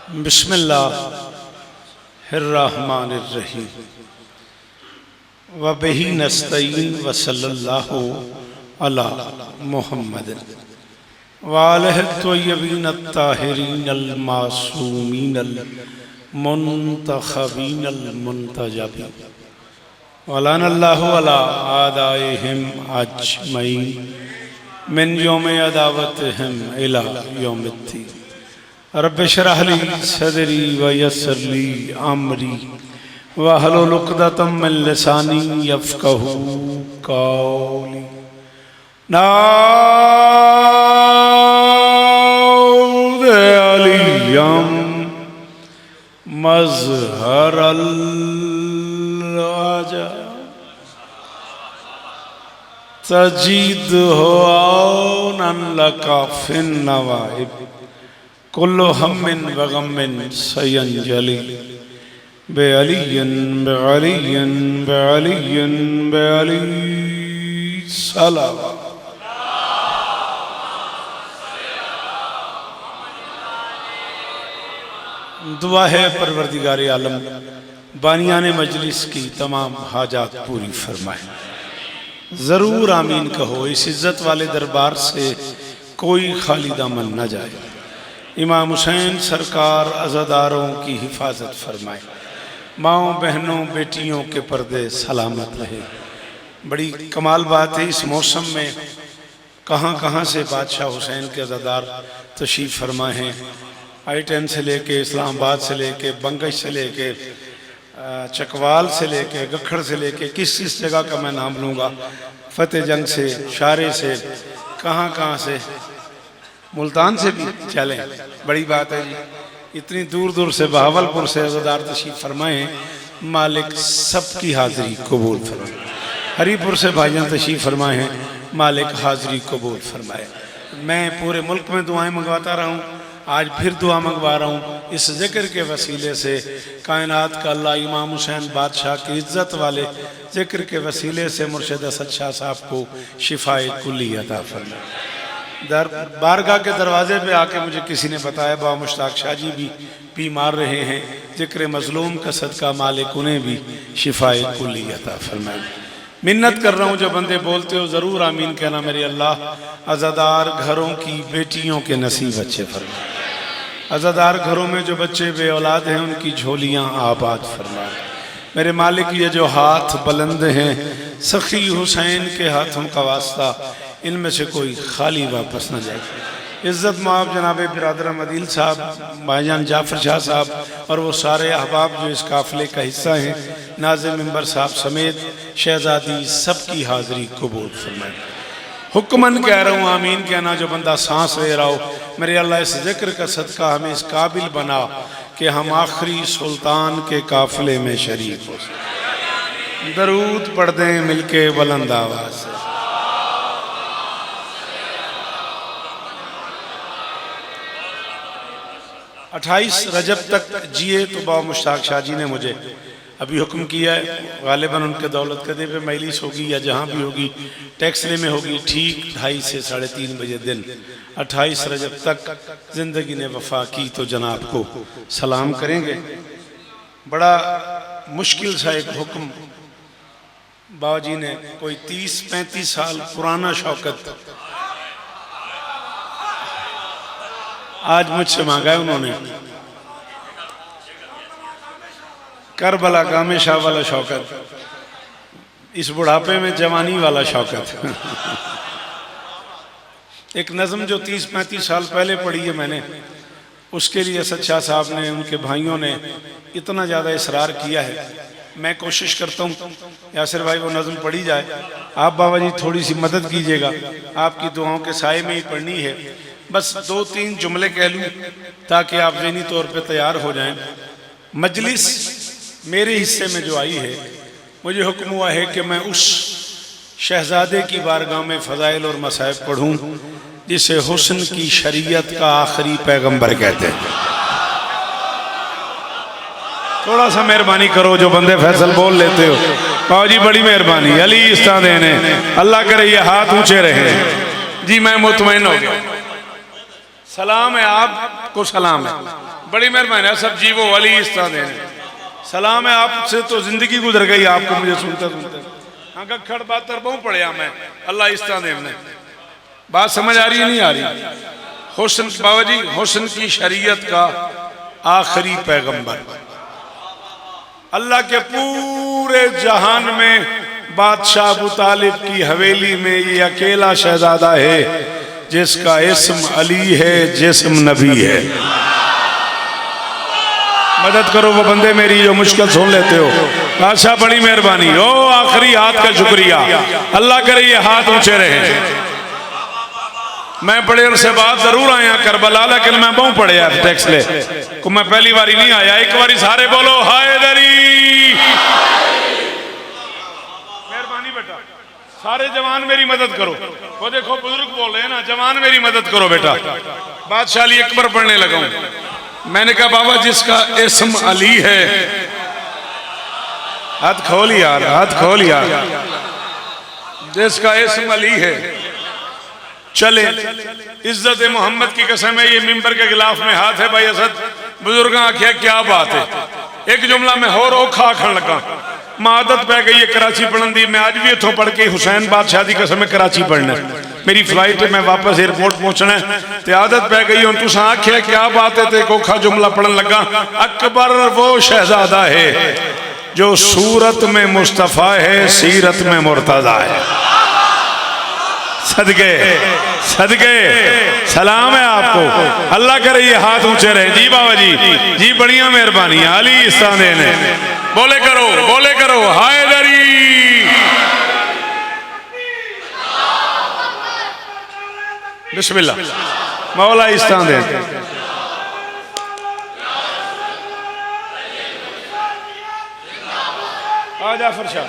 बिस्मिल्लाहिर्रहमानिर्रहीम व बिही नस्तईन व सल्लल्लाहु अला मुहम्मद व आलिहि त्वय्यबीन अत्ताहिरीन अल-मासूमीन अल-मुंतखबीन अल-मुंतजबीन व लअनल्लाहु अला आदाइहिम अजमईन मिन यौम अदावतिहिम इला यौमिद्दीन। रब्बि इश्रह ली सदरी व यस्सिर ली अमरी वहलुल उक़दतम मिन लिसानी यफ़क़हू क़ौली। नाऊद अलियम मज़हरल अजा तजीद हो औनन लका फिन नवाइब कुल्लु हम्मिन व गम्मिन सयंजली बेअलियन बेअलियन बेअलियन बेअली सलाम। दुआ है परवरदिगार आलम बानियाने मजलिस की तमाम हाजात पूरी फरमाए। ज़रूर आमीन कहो। इस इज़्ज़त वाले दरबार से कोई खाली दामन न जाए। इमाम हुसैन सरकार अज़ादारों की हिफाजत फरमाए। माओ बहनों बेटियों के पर्दे सलामत रहे। बड़ी कमाल बात है, इस मौसम में कहाँ कहाँ से बादशाह हुसैन के अज़ादार तशरीफ़ फरमा हैं। I-10 से लेके इस्लामाबाद से लेके बंगश से लेके चकवाल से लेके गखड़ से लेके किस जगह का मैं नाम लूँगा, फतेह जंग से, शारे से, कहाँ कहाँ से, मुल्तान से भी चलें। बड़ी बात है जी, इतनी दूर दूर से बहावलपुर से अज़ादार तशरीफ़ फरमाए हैं। मालिक सबकी हाज़िरी कबूल फरमाए। हरीपुर से भाईजान तशरीफ़ फरमाए हैं। मालिक हाज़िरी कबूल फरमाए। मैं पूरे मुल्क में दुआएं मंगवाता रहा हूँ, आज फिर दुआ मंगवा रहा हूँ। इस ज़िक्र के वसीले से कायनात का अल्लाह इमाम हुसैन बादशाह की इज़्ज़त वाले ज़िक्र के वसीले से मुर्शिद असद शाह साहब को शिफाए कुल्ली अता फरमाए। बारगाह के दरवाजे पे आके मुझे किसी ने बताया बाबा मुश्ताक शाह जी भी बीमार रहे हैं। ज़िक्र मज़लूम का सदका मालिक उन्हें भी शिफाए कुल्ली अता फरमाए। मिन्नत कर रहा हूँ, जो बंदे बोलते हो ज़रूर आमीन कहना। मेरे अल्लाह अज़ादार घरों की बेटियों के नसीब अच्छे फरमाए। अज़ादार घरों में जो बच्चे बे औलाद हैं उनकी झोलियाँ आबाद फरमाए। मेरे मालिक ये जो हाथ बुलंद हैं सखी हुसैन के हाथों का वास्ता, इनमें से कोई खाली वापस न जाए। इज़्ज़त माब जनाब बिरादर मदील साहब, भाईजान जाफ़र शाह साहब और वो सारे अहबाब जो इस काफ़िले का हिस्सा हैं, नाज़िम मिंबर साहब समेत शहज़ादी सबकी हाज़िरी कबूल फरमाए। हुक्मन कह रहा हूँ आमीन कहना। जो बंदा सांस ले रहा हो, मेरे अल्लाह इस ज़िक्र का सदका हमें इस काबिल बना कि हम आखिरी सुल्तान के काफ़िले में शरीक हो सकें। दरूद पढ़ दें मिलके बुलंद आवाज़ से। 28 रजब तक जिए तो बाबा मुश्ताक शाह जी ने मुझे अभी हुक्म किया है, गालिबन उनके दौलत कदे पे मजलिस होगी या जहाँ भी होगी टैक्सले में होगी, ठीक 2:30 से 3:30 बजे दिन 28 रजब तक ज़िंदगी ने वफा की तो जनाब को सलाम करेंगे। बड़ा मुश्किल सा एक हुक्म बाबा जी ने, कोई 30-35 साल पुराना शौकत आज मुझसे मांगा है उन्होंने। करबला गामे शाह वाला शौकत, इस बुढ़ापे में जवानी वाला शौकत। एक नज़म जो 30-35 साल पहले पढ़ी है मैंने, उसके लिए असद शाह साहब ने, उनके भाइयों ने इतना ज़्यादा इसरार किया है। मैं कोशिश करता हूँ यासिर भाई वो नज़म पढ़ी जाए। आप बाबा जी थोड़ी सी मदद कीजिएगा, आपकी दुआओं के साए में ही पढ़नी है। बस 2-3 जुमले कह लूँ ताकि आप ज़हनी तौर पे तैयार हो जाएं। मजलिस मेरे हिस्से में जो आई है, मुझे हुक्म हुआ है कि मैं उस शहजादे की बारगाह में फ़ज़ाइल और मसाइब पढ़ूँ जिसे हुस्न की शरीयत का आखिरी पैगंबर कहते हैं। थोड़ा सा मेहरबानी करो, जो बंदे फैसल बोल लेते हो। बाबा जी बड़ी मेहरबानी, अली इस्ता देने, अल्लाह करे ये हाथ ऊंचे रहे। जी मैं मुतमईन हो गया। सलाम है, आपको सलाम है, बड़ी मेहरबानी सब जीवो वाली इस तरह देने सलाम है। आपसे तो जिंदगी गुजर गई आपको मुझे सुनते सुनते खड़ बात बहु पढ़िया मैं अल्लाह इस तरह देने। बात समझ आ रही है नहीं आ रही? हुस्न बाबा जी, हुस्न की शरीयत का आखिरी पैगंबर अल्लाह के पूरे जहान में बादशाह अबू तालिब की हवेली में ये अकेला शहजादा है जिसका इस्म अली है, जिस्म नबी है। मदद करो वो बंदे मेरी जो मुश्किल सुन लेते हो। बादशाह बड़ी मेहरबानी हो, आखिरी हाथ का शुक्रिया, अल्लाह करे ये हाथ ऊंचे रहे। मैं बड़े अरसे बाद जरूर आया करबला, लेकिन मैं बहु पढ़िया टैक्स ले को मैं पहली बारी नहीं आया। एक बारी सारे बोलो हैदरी। मेहरबानी बेटा, सारे जवान मेरी मदद करो। वो देखो बुजुर्ग बोल रहे हैं ना, जवान मेरी मदद करो बेटा। बादशाह अली अकबर पढ़ने लगा हूं। मैंने कहा बाबा जिसका इस्म अली है, हाथ खोल यार, हाथ खोल यार, जिसका इस्म अली है चले। इज्जत मोहम्मद की कसम है, ये मिंबर के गिलाफ में हाथ है भाई असद। बुजुर्ग आख्या क्या बात है, एक जुमला में होर औखा आखन लगा। मैं आदत पै गई है कराची पढ़न दी, मैं आज भी इतों पढ़ के हुसैन बादशाह की कसम है कराची पढ़ना। मेरी फ्लाइट है, मैं वापस एयरपोर्ट पहुंचना है, आदत पै गई हूं। तुसा आख्या क्या बात है, तो एक औखा जुमला पढ़न लगा। अकबर वो शहजादा है जो सूरत में मुस्तफा है, सीरत में मुर्तजा है। सदके सदके सलाम है आपको, अल्लाह करे ये हाथ ऊंचे रहे। जी बाबा जी, जी बढ़िया मेहरबानी अली इस्ताने ने। बोले करो, बोले करो हैदरी। बिस्मिल्लाह मौला इस्तान दे। आजा फरशा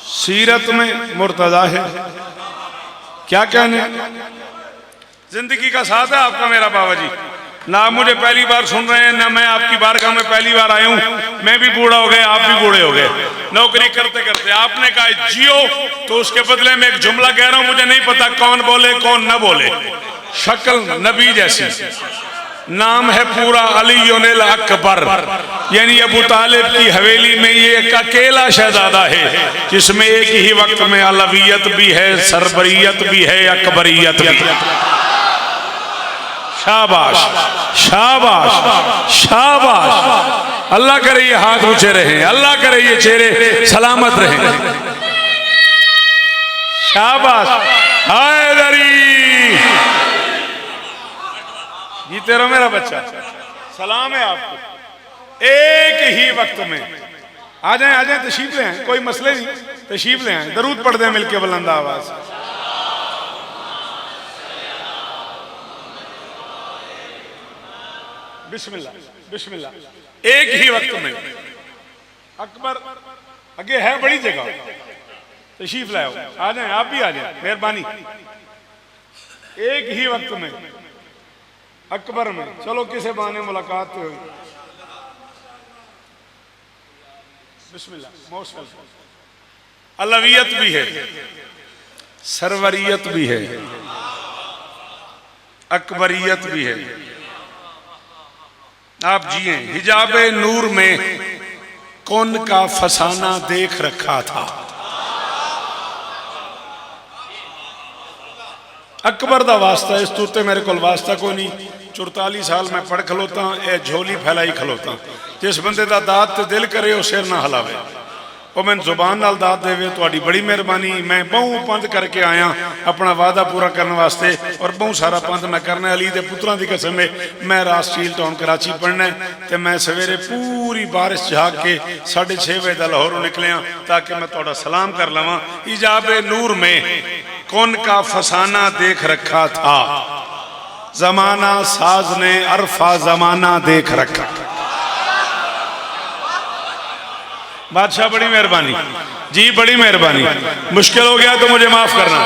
सीरत में मुर्तजा है। क्या कहने, जिंदगी का साथ है आपका मेरा बाबा जी। ना मुझे पहली बार सुन रहे हैं, ना मैं आपकी बारगाह में पहली बार आया हूं। मैं भी बूढ़ा हो गया, आप भी बूढ़े हो गए। नौकरी करते करते आपने कहा जियो, तो उसके बदले में एक जुमला कह रहा हूं। मुझे नहीं पता कौन बोले कौन न बोले। शक्ल नबी जैसी, नाम है पूरा अली अकबर, यानी अबू तालिब की हवेली में ये एक अकेला शहजादा है जिसमें एक ही वक्त में अलवियत भी है, सरबरियत भी है, अकबरियत भी है। शाबाश शाबाश शाबाश, अल्लाह करे ये हाथ ऊंचे रहे, अल्लाह करे ये चेहरे सलामत रहे। शाबाश हैदरी। जीते रहो मेरा बच्चा, सलाम है आपको। एक ही वक्त में आ जाए, आ जाए, तशरीफ ले आए, कोई मसले नहीं, तशरीफ ले आए। दरूद पढ़ दें मिलके बुलंद आवाज। बिस्मिल्लाह बिस्मिल्लाह। एक ही वक्त में अकबर आगे है बड़ी जगह, तशरीफ लाओ, आ जाए, आप भी आ जाए, मेहरबानी। एक ही वक्त में अकबर में, चलो किसे बहाने मुलाकात हुई। बिस्मिल्लाह मौसल। अलवियत भी है, सरवरियत भी है, अकबरियत भी है। आप जिए। हिजाबे नूर में कौन का फसाना देख रखा था। अकबर दा वास्ता, इस तूते मेरे को वास्ता कोई नहीं। 44 साल मैं पढ़ खलोता, ए झोली फैलाई खलोता। जिस बंदे दा दात ते दिल करे वो सिर ना हलावे, वो मैं जुबान नाल दात देवे। तुहाडी बड़ी मेहरबानी। मैं बहु पंथ करके आया अपना वादा पूरा करने वास्ते, और बहुत सारा पंथ मैं करना। अली दे पुत्रां दी कसम है, मैं राजशील टाउन कराची पढ़ना है, तो मैं सवेरे पूरी बारिश झाग के 6:30 बजे दा लाहौरों निकलिया ताकि मैं तुहाडा सलाम कर लवां। हिजाबे नूर में कौन का फसाना देख रखा था, जमाना साज ने अरफा जमाना देख रखा। बादशाह बड़ी मेहरबानी जी, बड़ी मेहरबानी। मुश्किल हो गया तो मुझे माफ करना।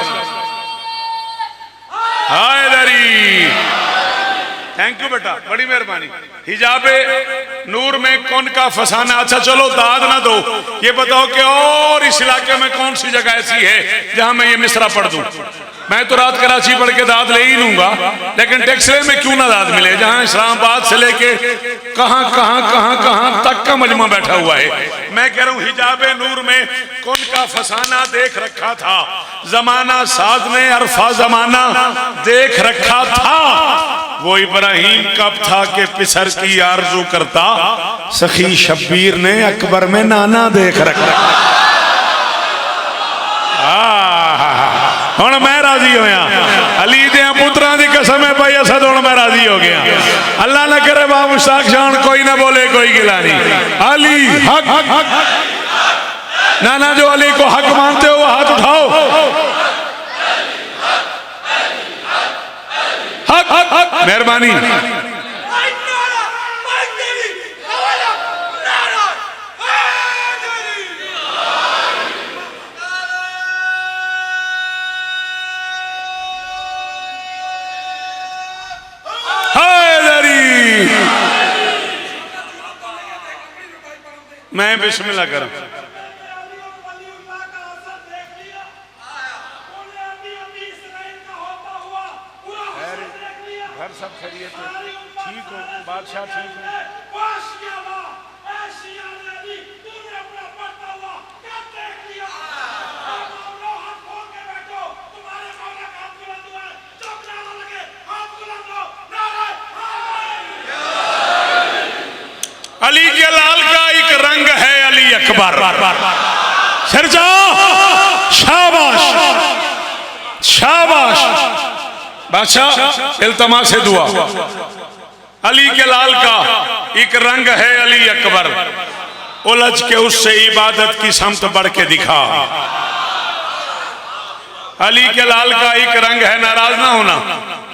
हैदरी थैंक यू बेटा, बड़ी मेहरबानी। हिजाबे नूर में कौन का फसाना। अच्छा चलो दाद ना दो, ये बताओ कि और इस इलाके में कौन सी जगह ऐसी है जहां मैं ये मिसरा पढ़ दूं। मैं तो रात कराची पढ़ के दाद ले ही लूंगा, लेकिन टेक्सले में क्यों ना दाद मिले, जहां इस्लामाबाद से लेके कहां तक का मजमा बैठा हुआ है। मैं कह रहा हूं हिजाबे नूर में कौन का फसाना देख रखा था, जमाना साज ने अरफा जमाना देख रखा था। वो इब्राहिम कब था कि पिसर की आरजू करता, सखी शब्बीर ने अकबर में नाना देख रखा। हुण मैं राजी होया, अली दे पुत्रा की कसम है भाई, असद हुण मैं राजी हो गया। अल्लाह न करे बाप मुश्ताक शान कोई ना बोले, कोई गिला नहीं। अली हक हक हक, नाना जो अली को हक मानते हो हाथ उठाओ। हक हक हक, मेहरबानी। मैं बिस्मिल्लाह करूं। घर सब खैरियत है, ठीक हो, बादशाह ठीक है। अली के लाल का एक रंग है अली अकबर। सरजा शाबाश शाबाश, बादशाह इल्तमा से दुआ। अली के लाल का एक रंग है अली अकबर, उलझ के उससे इबादत की समत बढ़ के दिखा। अली के लाल का एक रंग है, नाराज ना होना,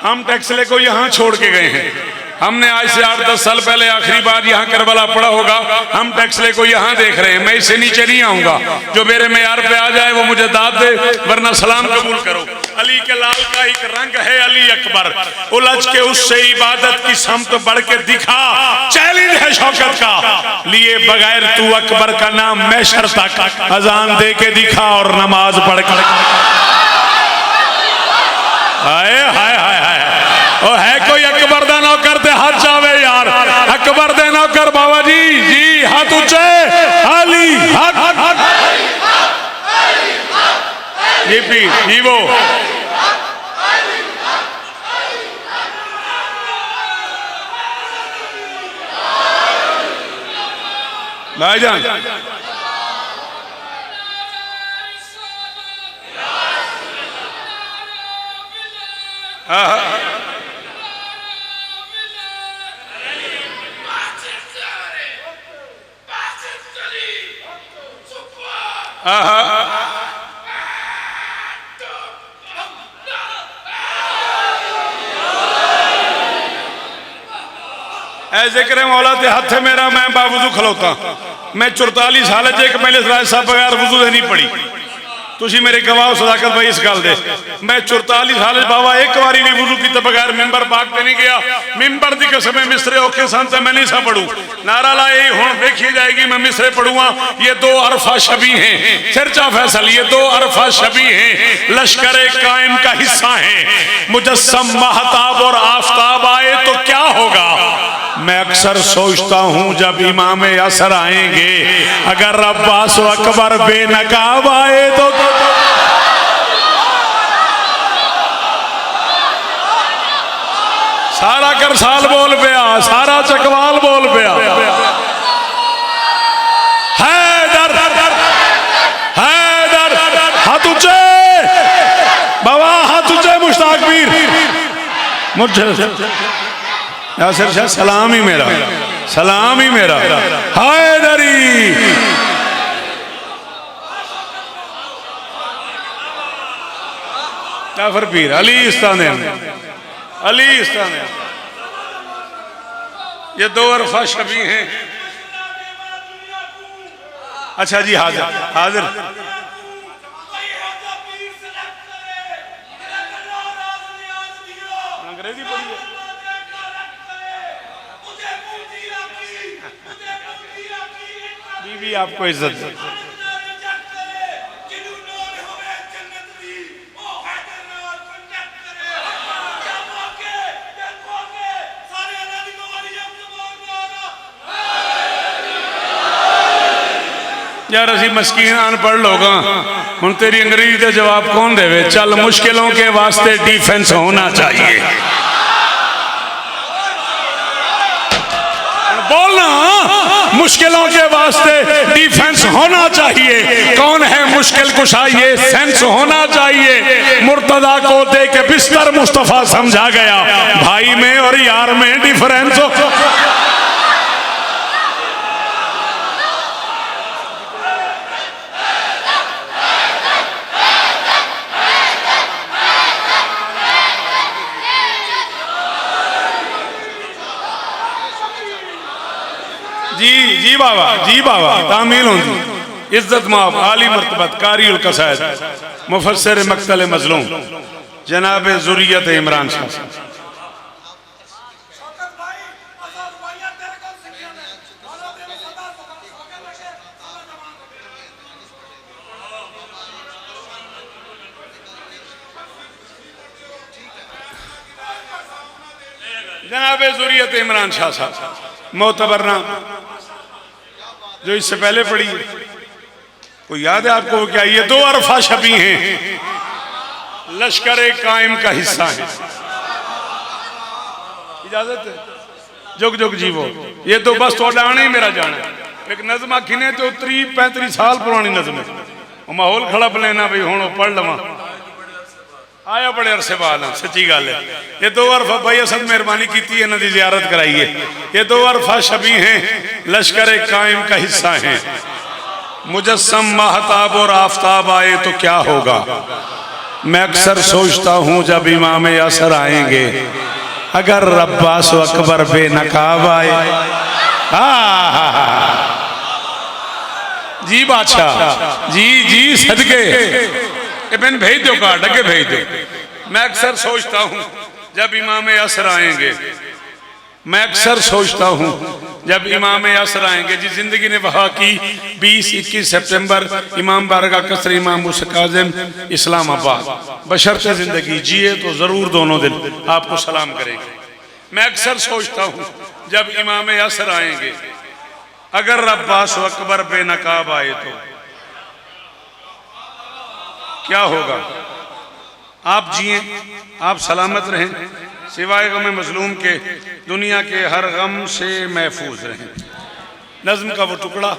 हम टैक्सले को यहाँ छोड़ के गए हैं। हमने आज से 8-10 साल पहले आखिरी बार यहाँ करबला पड़ा होगा, हम टैक्सले को यहाँ देख रहे हैं। मैं इससे नीचे नहीं आऊंगा, जो मेरे मेयार पे आ जाए वो मुझे दाद दे, वरना सलाम कबूल करो। अली के लाल का एक रंग है अली अकबर, उलझ के उससे इबादत की समत बढ़ के दिखा। चैलेंज है शौकत का, लिए बगैर तू अकबर का नाम मैशर तक अजान दे के दिखा और नमाज पढ़ कर। हाय हाय हाय हाय, ओ है कोई अकबर दा नौकर ते हाथ जावे यार, अकबर दे नौकर बाबा जी जी हाथ ऊंचे। अली हक हक हक, ये पी ये वो। भाईजान जिक्र मौला ते हथ मेरा मैं बावजू खलोता। मैं 44 साल एक पहले राज साहब बगैर वजू नहीं पड़ी, तुसी मेरे गवाह सदाकत भाई इस गल दे। मैं 44 साल बाबा एक बारी भी वजू किए बगैर मिंबर पाक पे नहीं गया। मिंबर की कसम मिसरे औखे सन तो मैं नहीं सा पढ़ू। नारा लाए हुण देखी जाएगी मैं मिसरे पढ़ूंगा। ये 2 अरफा शबी हैं, चर्चा फैसल, ये 2 अरफा शबी हैं, लश्कर कायम का हिस्सा हैं। मुजस्सम महताब और आफताब आए तो क्या होगा। मैं अक्सर सोचता हूँ जब इमाम असर आएंगे, अगर अब्बास व अकबर बेनकाब आए तो सारा करसाल बोल पिया, सारा चकवाल बोल पिया। हैदर हैदर, हाथ ऊंचे बाबा, हाथ ऊंचे मुश्ताक पीर। मुझे यासिर शाह सलाम ही मेरा, सलाम ही मेरा। हैदरी जाफर पीर, अली इस्ताने, अली इस्ताने। ये 2 अरफा शबी हैं। अच्छा जी हाजिर हाजिर। अंग्रेजी पढ़िए। भी आपको इज्जत दे। यार असी मस्कीन अनपढ़ लोग हूँ, तेरी अंग्रेजी का जवाब कौन देवे? चल, मुश्किलों के वास्ते डिफेंस होना चाहिए। बोलना, मुश्किलों के वास्ते डिफेंस होना चाहिए। कौन है मुश्किल कुशा? ये सेंस होना चाहिए। मुर्तदा को दे के बिस्तर मुस्तफा समझा गया, भाई में और यार में डिफरेंस हो। जी जी बाबा, जी बाबा, तामील होंगी। इज्जत माब आली मर्तबत कारीउल कसायद मुफस्सिर मक्तल मजलूम जनाब ज़ुर्रियत इमरान शाह। जनाब ज़ुर्रियत इमरान शाह साहब मोतबरना जो इससे पहले पढ़ी है, कोई याद है आपको? क्या ये दो अरफा शबी हैं, लश्कर कायम का हिस्सा है। इजाजत है? जुग जुग जीवो। ये तो बस थोड़ा आना ही मेरा जाना है। एक नज़म आखिने तो 30-35 साल पुरानी नज़म है। माहौल खड़ा लेना भाई हूँ पढ़ लवा, आया बड़े अरसे बाद। सच्ची गल है। ये दो अरफा भाई असद मेहरबानी की इन्हों की जियारत कराइए। ये दो अरफा शबी हैं, लश्कर कायम का हिस्सा हैं। मुजस्सम महताब और आफताब आए तो क्या होगा? मैं अक्सर सोचता हूँ जब इमाम असर आएंगे, अगर अब्बास अकबर बेनकाब आए। जी बादशाह, जी जी सदके मैंने भेज दो, कार्ड आगे भेज दो। मैं अक्सर सोचता हूँ जब इमाम असर आएंगे, मैं अक्सर सोचता हूँ जब इमाम असर आएंगे। जिस जिंदगी ने वहा की 20-21 सितंबर इमाम बारगाह कसर इमाम मूसा काज़िम इस्लामाबाद। बशर्ते जिंदगी जिए तो जरूर दोनों दिन आपको सलाम करेंगे। मैं अक्सर सोचता हूँ जब इमाम असर आएंगे, अगर अब्बास अकबर बेनकाब आए तो क्या होगा? आप जिए, आप सलामत रहें, सिवाय गम मजलूम के दुनिया के हर गम से महफूज रहें। नज़्म का वो टुकड़ा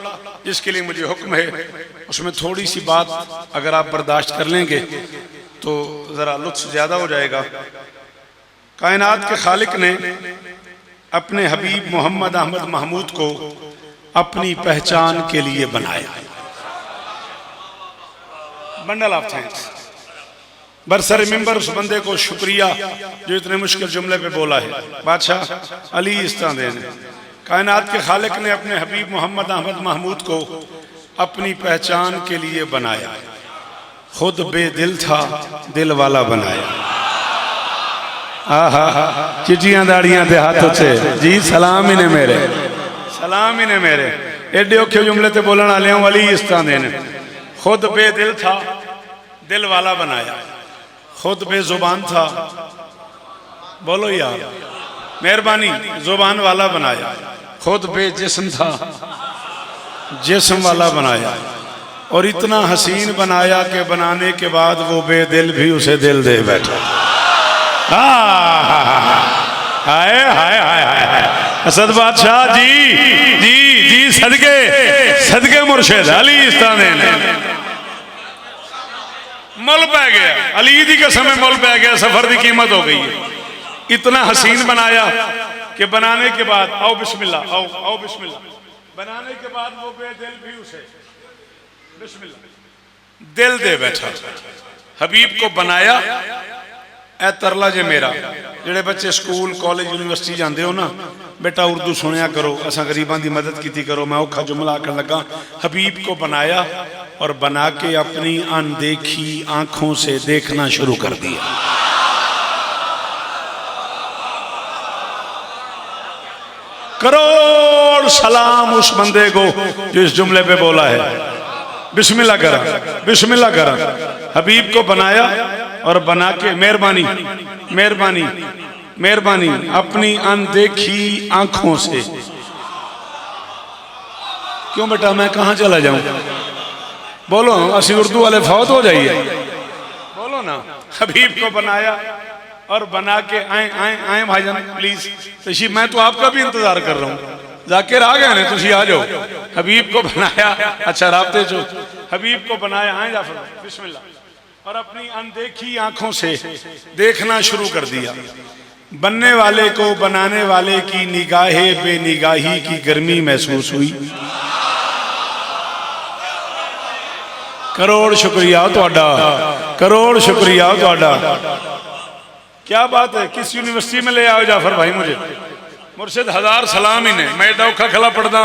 जिसके लिए मुझे हुक्म है, उसमें थोड़ी सी बात अगर आप बर्दाश्त कर लेंगे तो ज़रा लुत्फ़ ज़्यादा हो जाएगा। कायनात के खालिक ने अपने हबीब मोहम्मद अहमद महमूद को अपनी पहचान के लिए बनाया। Bundle of thanks. बरसर मिंबर उस बंदे को शुक्रिया जो इतने मुश्किल जुमले पे बोला है। बादशाह अली इस्तादेन, कायनात के खालिक ने अपने हबीब मोहम्मद अहमद महमूद को अपनी पहचान के लिए बनाया। खुद बेदिल था, दिल वाला बनाया। आहा, चिट्ठियां दाड़ियां दे हाथों से जी सलाम ही ने मेरे, सलाम ही ने मेरे। एडे औखे जुमले ते बोलने वाले अली इस्तादेन। खुद बेदिल था, दिल वाला बनाया। खुद बेजुबान था, बोलो यार मेहरबानी, जुबान वाला बनाया। खुद बेजिस्म था, जिस्म वाला बनाया। और इतना हसीन बनाया कि बनाने के बाद वो बेदिल भी उसे दिल दे बैठा। हाय हाय हाय हाय। असद बादशाह जी जी जी सदके सदके मुर्शिद अली इस्तादेन। मुल पै गया, अली दी कसम में मुल पै गया, सफर की कीमत हो गई है। इतना हसीन बनाया कि बनाने के बाद आओ बिस्मिल्लाह, आओ आओ बिस्मिल्लाह, बनाने के बाद वो बेदिल भी उसे बिस्मिल्लाह दिल दे बैठा। हबीब को बनाया। ए तरला जे मेरा, जेड़े बच्चे स्कूल कॉलेज यूनिवर्सिटी जाते हो ना, बेटा उर्दू सुनिया करो, असा गरीबां की मदद की करो। मैं औखा जुमला आखन लगा, हबीब को बनाया और बना के अपनी अनदेखी आंखों से देखना शुरू कर दिया। करोड़ सलाम उस बंदे को जो इस जुमले पे बोला है बिस्मिल्लाह करा, बिस्मिल्लाह करा। हबीब को बनाया और बना के मेहरबानी मेहरबानी मेहरबानी अपनी अनदेखी आंखों से। क्यों बेटा मैं कहाँ चला जाऊं? बोलो, असी उर्दू वाले फौत हो जाइए, बोलो ना। हबीब को बनाया और बना के आए आए आए भाईजान प्लीज तशी, मैं तो आपका भी इंतजार कर रहा हूँ। जाकिर आ गए ने, तुसी आ जाओ। हबीब को बनाया, अच्छा राब्ते जो हबीब को बनाया, आए जाफर बिस्मिल्लाह, और अपनी अनदेखी आंखों से देखना शुरू कर दिया। बनने वाले को बनाने वाले की निगाहे बेनिगाही की गर्मी महसूस हुई। करोड़ शुक्रिया तुहाडा, करोड़ शुक्रिया तुहाडा। क्या बात है, किस यूनिवर्सिटी में ले आओ जाफर भाई मुझे? मुर्शिद हजार सलाम ही ने, मैं एडा औखा खला पढ़दा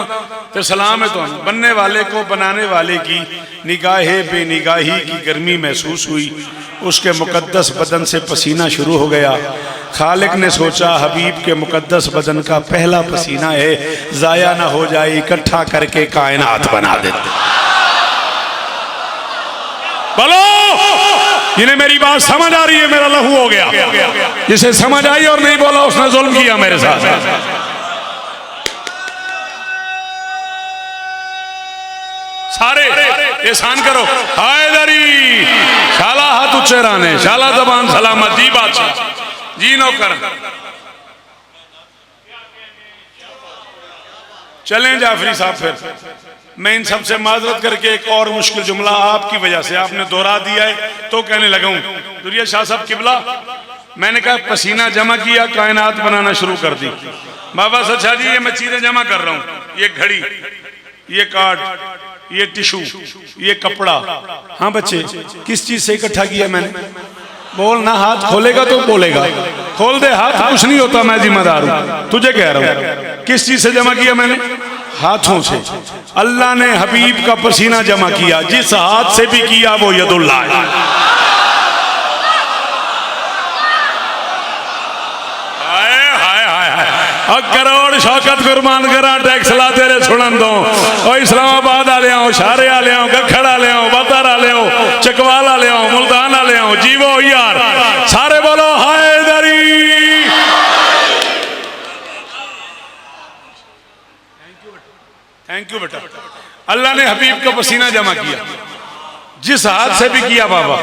तो सलाम है। तो बनने वाले को बनाने वाले की निगाहे बेनिगाही की गर्मी महसूस हुई। उसके मुकद्दस बदन से पसीना शुरू हो गया। खालिक ने सोचा हबीब के मुकद्दस बदन का पहला पसीना है, जाया ना हो जाए, इकट्ठा करके कायनात बना देते। बोलो, जिन्हें मेरी बात समझ आ रही है, मेरा लहू हो गया। जिसे समझ आई और नहीं बोला उसने जुल्म किया मेरे साथ। सारे एहसान करो। हैदरी शाला हाथ उच्चे रहने, शाला जबान सलामत, जी बादशाह, जी नौकर। चलें जाफरी साहब, फिर मैं इन सबसे माजरत करके एक और मुश्किल जुमला आपकी वजह से आपने दोहरा दिया है तो कहने लगा हूं। दुरिया शाह साहब किबला, मैंने कहा पसीना जमा किया, कायनात बनाना शुरू कर दी। बाबा सच्चा जी ये मैं चीजें जमा कर रहा हूं, ये घड़ी, ये कार्ड, ये टिश्यू, ये कपड़ा। हाँ बच्चे, किस चीज से इकट्ठा किया मैंने? बोल ना, हाथ खोलेगा तो बोलेगा, खोल दे हाथ, कुछ नहीं होता, मैं जिम्मेदार हूं, तुझे कह रहा हूं। किस चीज से जमा किया मैंने? हाथों से। अल्लाह ने हबीब का पसीना जमा किया, जिस हाथ से भी किया वो यदुल्लाह है। करोड़ शौकत कुर्बान करा, टैक्स ला तेरे सुनन दो। ओ इस्लामाबाद आले आओ, शारे आले आओ, गखड़ आले आओ, बतर आले आओ, चकवाल आले आओ, मुल्तान आले आओ, जीवो यार सारे बोलो हैदरी। थैंक यू बेटा। अल्लाह ने हबीब का पसीना जमा किया, जिस हाथ से भी किया बाबा,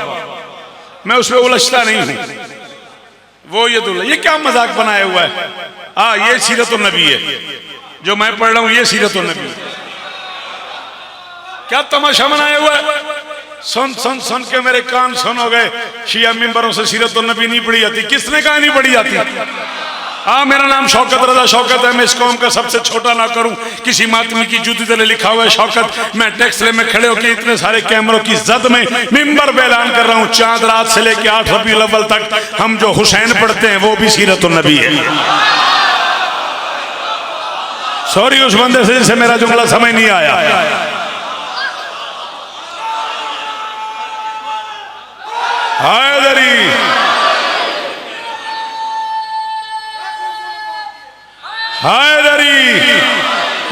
मैं उसमें उलझता नहीं हूं, वो ये क्या मजाक बनाया हुआ है? ये सीरतुन नबी है जो मैं पढ़ रहा हूं, ये सीरतुन नबी। क्या तमाशा बनाया हुआ है? सुन सुन सुन के मेरे कान सुन हो गए। शिया मिंबरों से सीरतुन नबी नहीं पढ़ी जाती। किसने कहा नहीं पढ़ी जाती? मेरा नाम शौकत रजा शौकत है, मैं इस कौम का सबसे छोटा ना करूं। किसी मातमी की जूती तले लिखा हुआ है शौकत। मैं टैक्सले में खड़े होकर इतने सारे कैमरों की जद में मिंबर पे ऐलान कर रहा हूं, चांद रात से लेकर 8 रबीउल अव्वल तक हम जो हुसैन पढ़ते हैं वो भी सीरतुन नबी है। सॉरी उस बंदे से जिसे मेरा जुमला समझ नहीं आया। हैदरी हैदरी,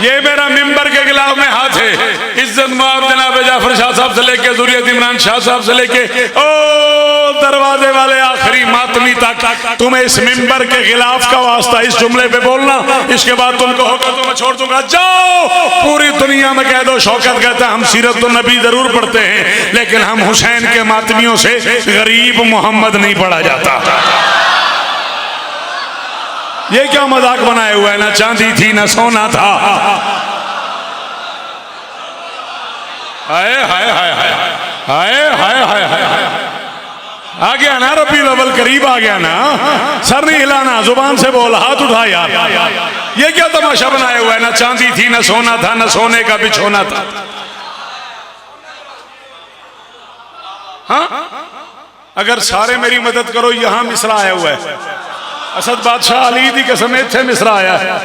ये मेरा मिंबर के खिलाफ में हाथ है। इज्जत माब जनाब जाफर शाह साहब से लेके ज़ुरियत इमरान शाह साहब से लेके ओ दरवाजे वाले आखिरी मातमी तक तुम्हें इस मिंबर के खिलाफ का वास्ता इस जुमले पे बोलना, इसके बाद तुमको होगा तो मैं छोड़ दूंगा। जाओ पूरी दुनिया में कह दो शौकत कहता है हम सीरतुन नबी जरूर पढ़ते हैं, लेकिन हम हुसैन के मातमियों से गरीब मोहम्मद नहीं पढ़ा जाता। ये क्या मजाक बनाए हुआ है? ना चांदी थी ना सोना था। हाय हाय हाय हाय हाय हाय हाय हाय, आ गया ना रबीउल अव्वल, करीब आ गया ना। सर नहीं हिलाना, जुबान से बोल, हाथ उठा यार। ये क्या तमाशा बनाया हुआ है? ना चांदी थी ना सोना था, ना सोने का बिछोना था। हाँ, अगर सारे मेरी मदद करो, यहां मिसरा आया हुआ है। असद बादशाह अली दी कसम इत्थे मिसरा आया है।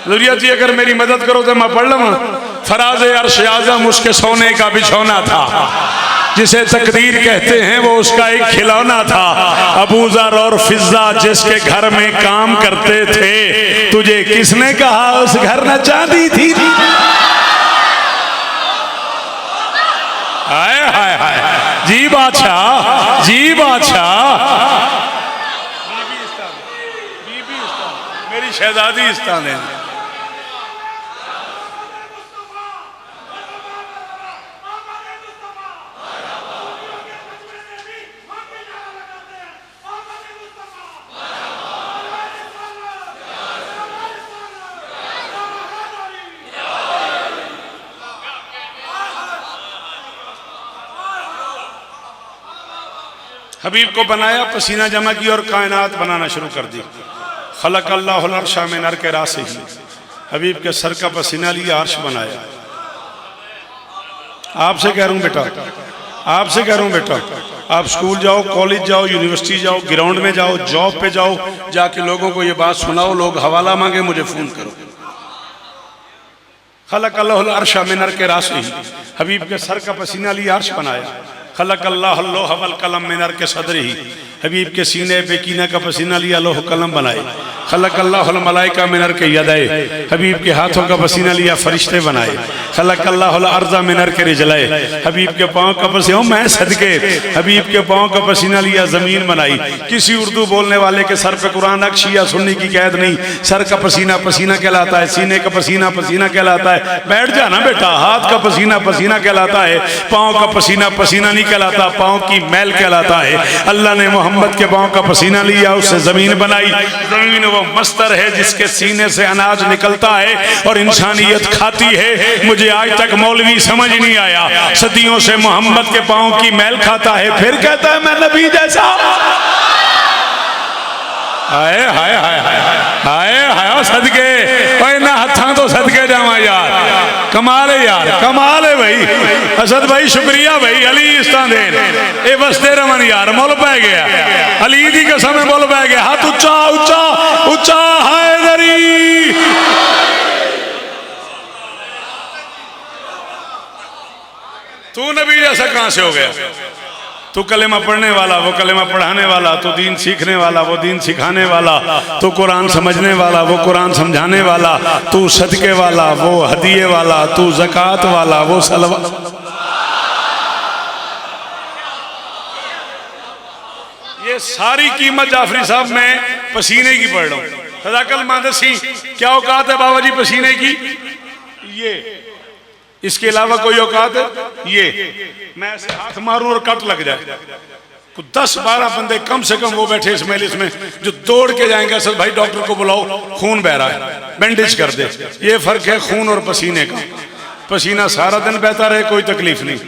ज़ुरिया जी अगर मेरी मदद करो तो मैं पढ़ लूँ। फराज़े अर्श आज़म उसके सोने का बिछौना था, जिसे तकदीर कहते हैं वो उसका एक खिलौना था। अबू ज़र और फिज़्ज़ा जिसके घर में काम करते थे, तुझे किसने कहा उस घर न चांदी थी? हाय हाय हाय, जी बादशाह, जी बादशाह। मेरी शहजादी इस्तान है। हबीब को बनाया, पसीना जमा किया और कायनात बनाना शुरू कर दी। खलक अल्लाहुल अर्श मिन अर्के रासिही, हबीब के सर का पसीना लिया, अर्श बनाया। आपसे कह रहा हूँ बेटा, आपसे कह रहा हूँ बेटा, आप स्कूल जाओ, कॉलेज जाओ, यूनिवर्सिटी जाओ, ग्राउंड में जाओ, जॉब पे जाओ, जाके लोगों को ये बात सुनाओ, लोग हवाला मांगे मुझे फोन करो। खलक अल्लाहुल अर्श मिन अर्के रासिही, हबीब के सर का पसीना लिया, अर्श बनाया। खलक अल्लाहुल लौह वल कलम मिन अर्के सदरिही, हबीब के सीने पे कीना का पसीना लिया, लोह कलम बनाए। खलक अल्लाहुल मलाइका मिन अर्के यदाए, हबीब के हाथों का पसीना लिया, फरिश्ते बनाए। खलक अल्लाहुल अर्ज़ा मिन अर्के रिजलाए, हबीब के पाँव का पसीना, मैं सदके हबीब के पाँव का पसीना लिया, ज़मीन बनाई। किसी उर्दू बोलने वाले के सर पे कुरान अक्ष या सुन्नी की कैद नहीं, सर का पसीना पसीना कहलाता है, सीने का पसीना पसीना कहलाता है। बैठ जाना बेटा, हाथ का पसीना पसीना कहलाता है, पाँव का पसीना पसीना नहीं कहलाता, पाँव की मैल कहलाता है। अल्लाह ने मोहम्मद के पाँव का पसीना लिया, उससे जमीन बनाई। जमीन वो मस्तर है जिसके सीने से अनाज निकलता है और इंसानियत खाती है। मुझे आज तक मौलवी समझ नहीं आया, सदियों से मोहम्मद के पाँव की मैल खाता है, फिर कहता है मैं नबी जैसा। हाय हाय हाय हाय हाय, सदके ना हथा तो सदके जावा यार, कमाल है यार, कमाल है भाई। असद भाई शुक्रिया भाई, अली इस्तान दे ए बसते रमन यार, मुल पै गया, अली दी कसम मुल पै गया। हाथ उच्चा उच्चा उच्चा, हैदरी। तू नबी जैसा कहां से हो गया? तू कलेमा पढ़ने वाला, वो कलेमा पढ़ाने वाला, तू दीन सीखने वाला, वो दीन सिखाने वाला, तू कुरान समझने वाला, वो कुरान समझाने वाला, तू सदके वाला, वो हदिये वाला, तू ज़कात वाला, वो सलवा। ये सारी कीमत जाफरी साहब मैं पसीने की पढ़ रहा हूँ। सदाकल मादसी, क्या औकात है बाबा जी पसीने की? ये इसके अलावा कोई औकात है? ये मैं ऐसे हाथ मारूं और कट लग जाए, 10-12 बंदे कम से कम वो बैठे इस मजलिस में जो दौड़ के जाएंगे, सर भाई डॉक्टर को बुलाओ, खून बह रहा है, बैंडेज कर दे। ये फर्क है खून और पसीने का। पसीना सारा दिन बहता रहे कोई तकलीफ नहीं,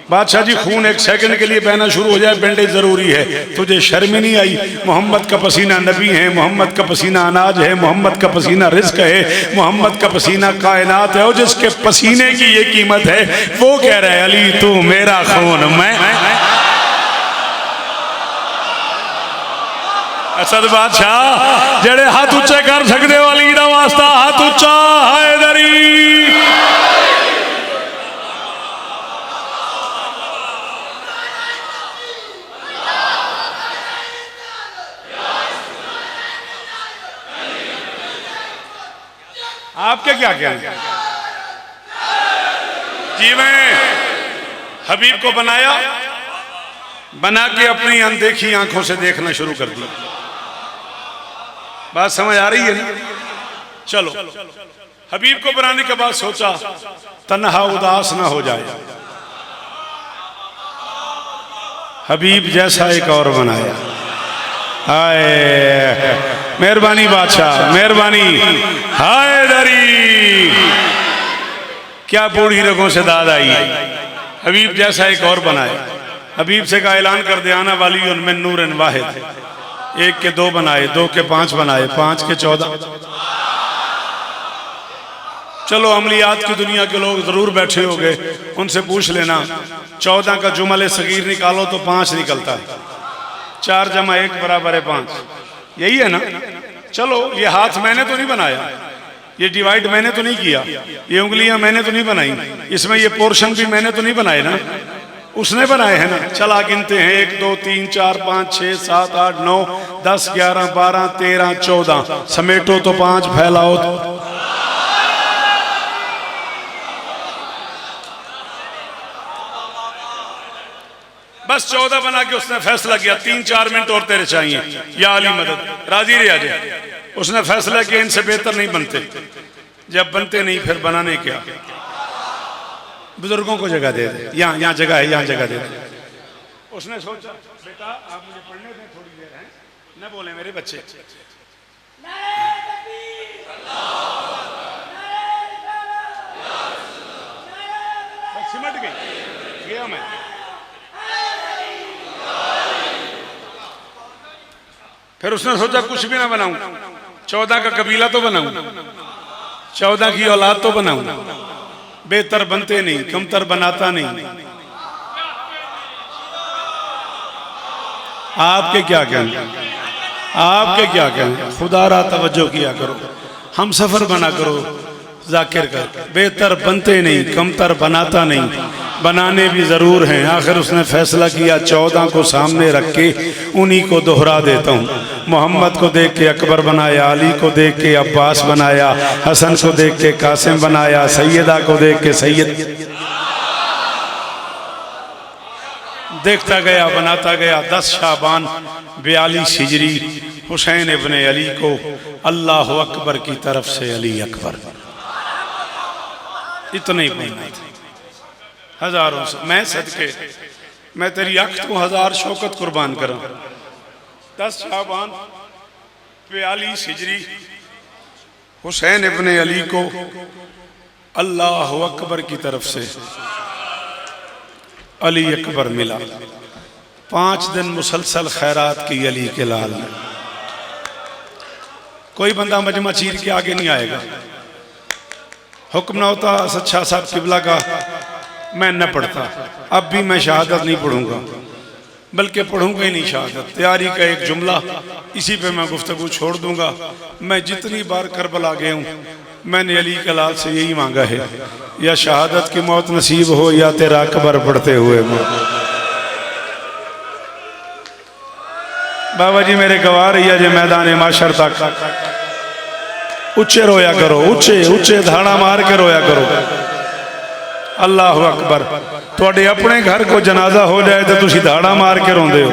बादशाह जी खून एक सेकंड के लिए बहना शुरू हो जाए, बैंडेज जरूरी है। तुझे शर्म ही नहीं आई? मोहम्मद का पसीना नबी है, मोहम्मद का पसीना अनाज है, मोहम्मद का पसीना रिज्क है, मोहम्मद का पसीना कायनात है। और जिसके पसीने की ये कीमत है वो कह रहा है अली तू मेरा खून मैं। असद बादशाह जेड़े हाथ उच्चे कर सकते हो, अली दा वास्ता हाथ उच्चा, हैदरी। आपके क्या कहना? जी मैं हबीब को बनाया, बना के अपनी अनदेखी आंखों से देखना शुरू कर दिया। बात समझ आ रही है ना? चलो, हबीब को बनाने के बाद सोचा तन्हा उदास ना हो जाए, हबीब जैसा एक और बनाया। हाय मेहरबानी बादशाह, मेहरबानी हैदरी। क्या बूढ़ी रगों से दाद आई, हबीब जैसा एक और बनाया। हबीब से का ऐलान कर दे आना वाली उनमें नूरन वाहिद, एक के 2 बनाए, 2 के 5 बनाए, 5 के 14। चलो अमलियात की दुनिया के लोग जरूर बैठे हो गए, उनसे पूछ लेना 14 का जुमले सगीर निकालो तो 5 निकलता है। 4 जमा 1 बराबर है 5, यही है ना? चलो ये हाथ मैंने तो नहीं बनाया, ये डिवाइड मैंने तो नहीं किया, ये उंगलियां मैंने तो नहीं बनाई, इसमें ये पोर्शन भी मैंने तो नहीं बनाए ना। उसने बनाए हैं ना। चला गिनते हैं 1 2 3 4 5 6 7 8 9 10 11 12 13 14 समेटो तो 5 फैलाओ तो। बस 14 बना के उसने फैसला किया 3-4 मिनट और तेरे चाहिए या अली मदद, राजी रहे आजे। उसने फैसला किया इनसे बेहतर नहीं बनते, जब बनते नहीं फिर बनाने क्या। बुजुर्गों को जगह दे दे, यहाँ जगह है, यहाँ जगह दे दे। उसने सोचा बेटा आप मुझे पढ़ने दें थोड़ी देर, है न बोले मेरे बच्चे। बस सिमट गई, गया मैं। फिर उसने सोचा कुछ भी ना बनाऊं, 14 का कबीला तो बनाऊं, 14 की औलाद तो बनाऊं। बेहतर बनते नहीं, कमतर बनाता नहीं। आपके क्या कहने, आपके क्या कहने। खुदारा तवज्जो किया करो, हम सफर बना करो जाकिर का। बेहतर बनते नहीं, कमतर बनाता नहीं, बनाने भी जरूर हैं। आखिर उसने फैसला किया 14 को सामने रख के उन्हीं को दोहरा देता हूँ। मोहम्मद को देख के अकबर बनाया, अली को देख के अब्बास बनाया, हसन को देख के कासिम बनाया, सैयदा को देख के सैयद। देखता गया बनाता गया। 10 शाबान 42 हिजरी हुसैन इब्ने अली को अल्लाह अकबर की तरफ से अली अकबर। इतना ही बनना था। हजारों से मैं सदके, मैं तेरी अख को 1000 शौकत कुर्बान करूं। 10 शाबान 42 हिजरी हुसैन इब्ने अली को अल्लाह अकबर की तरफ से अली अकबर मिला। 5 दिन मुसलसल खैरात की अली के लाल ने। कोई बंदा मजमा चीर के आगे नहीं आएगा। हुक्म ना होता सच्चा साहब किबला का, मैं न पढ़ता। अब भी मैं शहादत नहीं पढ़ूंगा, बल्कि पढ़ूंगा ही नहीं शहादत। तैयारी का एक जुमला, इसी पे मैं गुफ्तगू छोड़ दूंगा। मैं जितनी बार करबला गया हूँ मैंने अली के लाल से यही मांगा है, या शहादत की मौत नसीब हो या तेरा अकबर पढ़ते हुए मौत। बाबा जी मेरे गवाह रही जे मैदान माशर तक उच्चे रोया करो, ऊंचे ऊंचे धाड़ा मार के रोया करो अल्लाह अकबर। थोड़े अपने घर को जनाजा हो जाए तो तुसी धाड़ा मार के रोंदे हो।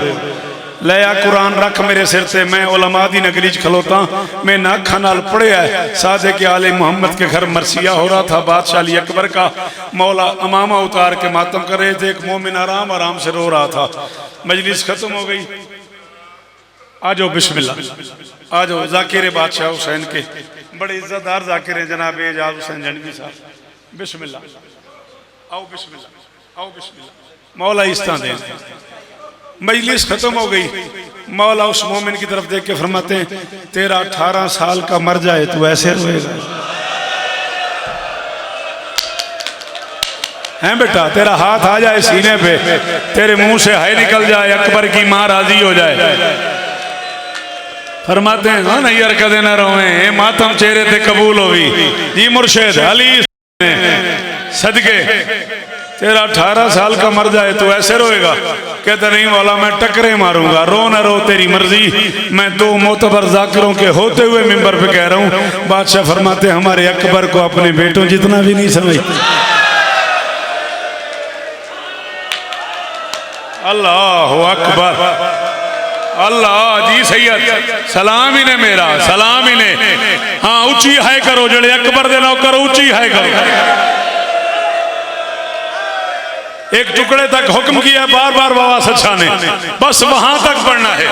लया कुरान रख मेरे सिर से, मैं उलमा दी नगरी च खलोता, मैं अखा नाल पढ़िया है। सादे के आले मोहम्मद के घर मरसिया हो रहा था, बादशाह अली अकबर का। मौला अमामा उतार के मातम कर रहे थे, एक मोमिन आराम आराम से रो रहा था। मजलिस खत्म हो गई। आ जाओ बिस्मिल्लाह, आ जाओ। जाकिर बादशाह हुसैन के बड़े इज्जतदार जाकिर हैं जनाब एजाज हुसैन जनवी साहब। बिस्मिल्लाह, आओ बिस्मिल्लाह, आओ बिस्मिल्लाह। मौला इस्ता दे। मजलिस खत्म हो गई। मौला उस मोमिन की तरफ देख के फरमाते हैं, तेरा 18 साल का मर जाए तू ऐसे रोएगा? हैं बेटा, तेरा हाथ आ जाए सीने पे, तेरे मुंह से हाय निकल जाए, अकबर की मां राजी हो जाए। फरमाते हैं हाँ नहीं यार कदे ना रोए, मातम चेहरे ते कबूल होवी जी मुर्शिद अली सदके। तेरा 18 साल का मर जाए तो ऐसे रोएगा? कहता नहीं मौला मैं टकरे मारूंगा। रो ना रो तेरी मर्जी, मैं 2 मोतबर जाकिरों के होते हुए मिंबर पे कह रहा हूँ। बादशाह फरमाते हमारे अकबर को अपने बेटों जितना भी नहीं समझते। अल्लाह अकबर, अल्लाह जी सैयद सलाम ही ने मेरा, सलाम ही ने। हाँ उची है करो जड़े अकबर दे नौकर, उची है करो। एक टुकड़े तक हुक्म किया बार बार बाबा सच्चा ने, बस वहां तक पढ़ना है।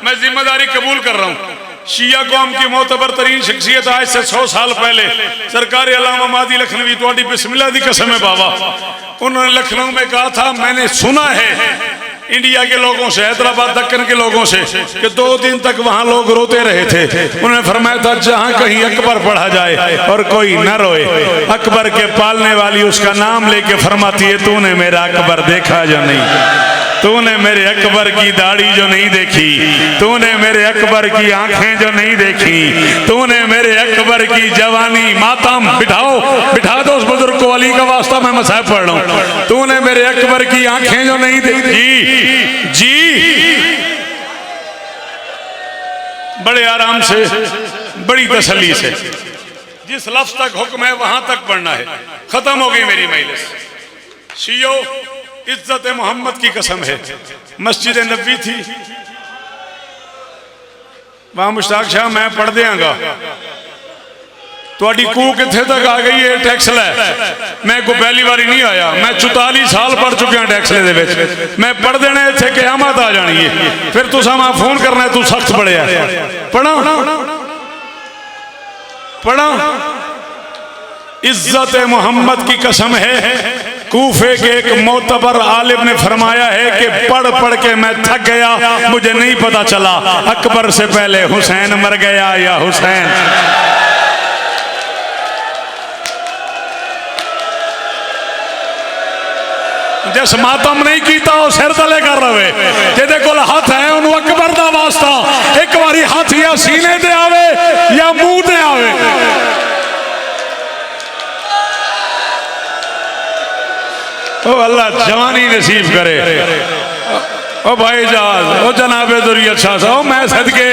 मैं जिम्मेदारी कबूल कर रहा हूँ। शिया कौम की मोतबर तरीन शख्सियत आज से 100 साल पहले सरकार अल्लामा मादी लखनवी, तो बिस्मिल्लाह दी कसम है बाबा, उन्होंने लखनऊ में कहा था, मैंने सुना है इंडिया के लोगों से, हैदराबाद दक्कन के लोगों से, कि 2 दिन तक वहां लोग रोते रहे थे। उन्होंने फरमाया था जहां कहीं अकबर पढ़ा जाए और कोई न रोए, अकबर के पालने वाली उसका नाम लेके फरमाती है, तूने मेरा अकबर देखा जो नहीं, तूने मेरे अकबर की दाढ़ी जो नहीं देखी, तूने मेरे अकबर की आंखें जो नहीं देखी, तूने मेरे अकबर की जवानी। मातम बिठाओ, बिठा दो उस बुजुर्ग को, अली का वास्ता मैं मसाहब पढ़ रहा हूँ। तूने मेरे अकबर की आंखें जो क्यों नहीं दे? जी जी, बड़े आराम से, बड़ी तसल्ली से, जिस लफ्ज तक हुक्म है वहां तक पढ़ना है। खत्म हो गई मेरी मजलिस। शियो, इज्जत मोहम्मद की कसम है, मस्जिद नबी थी, वहां मुश्ताक शाह मैं पढ़ देंगा। ਤੁਹਾਡੀ ਕੂ ਕਿੱਥੇ ਤੱਕ ਆ ਗਈ ਹੈ? ਟੈਕਸ ਲੈ, ਮੈਂ ਕੋ ਪਹਿਲੀ ਵਾਰੀ ਨਹੀਂ ਆਇਆ, ਮੈਂ 44 ਸਾਲ ਪੜ ਚੁੱਕਿਆ ਟੈਕਸਲੇ ਦੇ ਵਿੱਚ। ਮੈਂ ਪੜ ਦੇਣਾ ਇੱਥੇ ਕਿਆਮਤ ਆ ਜਾਣੀ ਹੈ, ਫਿਰ ਤੁਸੀਂ ਮੈਂ ਫੋਨ ਕਰਨਾ ਤੂੰ ਸਖਤ ਪੜਿਆ। ਪੜਾ पढ़ा, इज्जत मोहम्मद की कसम है, कूफे के एक मोतबर आलिम ने फरमाया है कि पढ़ पढ़ के मैं थक गया, मुझे नहीं पता चला अकबर से पहले हुसैन मर गया या हुसैन। जिस मातम नहीं किया वो सिर तले कर रहे, जिहदे कोल हथ है उन्होंने अकबर दा वास्ता, एक बारी हथ या सीने ते आवे या मुंह ते आवे। ओ अल्लाह जवानी नसीब करे। ओ भाई जहाज, ओ जनाबे दुरी अच्छा सा, ओ मैं सदके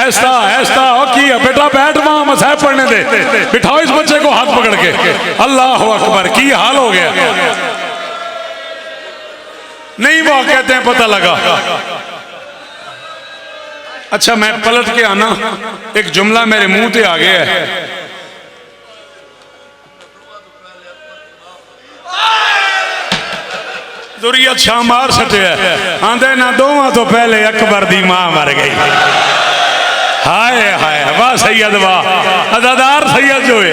ऐसा ऐसा, ओ की बेटा बैठ वहां मसहब पढ़ने दे, बिठाओ इस बच्चे को हाथ पकड़ के। अल्लाह अकबर, की हाल हो गया? नहीं वो कहते हैं पता लगा। अच्छा मैं पलट के आना, एक जुमला मेरे मुंह ते आ गया है। दुरियत शाह मार सटे आंदे ना दोवां तो पहले अकबर दी मां मर गई। हाय हाय वाह सैयद वाह, अदादार सैयद जो है,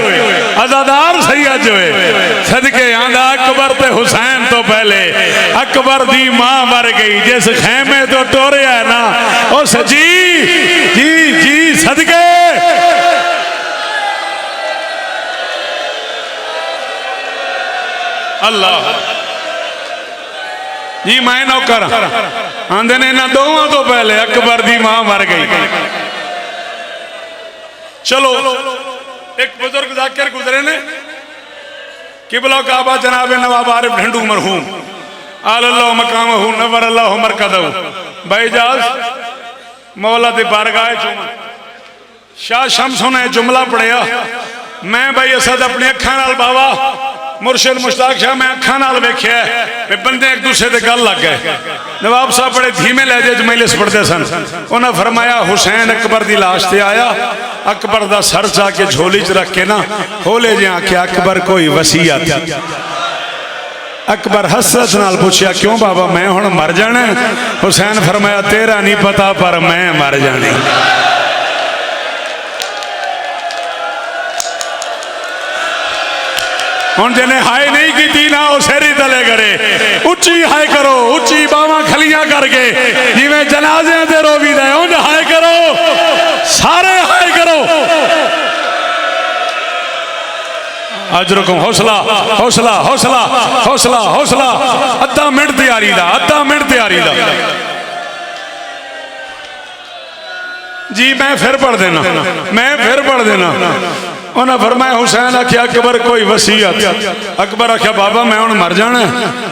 अदादार सैयद जो है, सदके आंदा अकबर ते हुसैन तो पहले अकबर दी मां मर गई। जिस खेमे तो टोरिया है ना उस जी जी जी सदके। अल्लाह जी, मैं नौकर आंदे ने ना दोवां तो पहले अकबर दी मां मर गई। चलो एक बुजुर्ग जाकिर गुजरे ने, किबला काबा जनाब नवाब आरिफ ढंडू मरहूम आलल्लाहु मकामहू नव्वरल्लाहु मरकदहू भाईजाज मौला दे बारगाह चुम शाह शम्स ने जुमला पढ़िया। मैं भाई असद अपनी अखा नाल बाबा मुर्शिद मुश्ताक शाह मैं अखा नाल वेख्या है, बंदे एक दूसरे के गल लग गए। नवाब साहब बड़े धीमे लहजे च मजलिस पढ़ते सन। उन्हें फरमाया हुसैन अकबर की लाश से आया, अकबर का सर जाके झोली च रख के ना होले जे आख्या अकबर कोई वसीयत। अकबर हसरत नाल पूछया क्यों बाबा मैं हुण मर जाना? हुसैन फरमाया तेरा नहीं पता पर मैं मर जानी। हुण जिन्हें हाय नहीं की ना वो सिर ही तले करे। उच्ची हाय करो, उच्ची बावां खलियां करके जिवें जनाजे ते रोवी दे उंज हाय करो, सारे हाय करो। अजरकुम हौसला हौसला हौसला हौसला हौसला। अद्धा मिनट तैयारी दा, अद्धा मिनट तैयारी दा। जी मैं फिर पढ़ देना, मैं फिर पढ़ देना। उन्हें फरमाया हुसैन आख्या अकबर कोई वसीयत। अकबर आख्या बाबा मैं हुण मर जाना।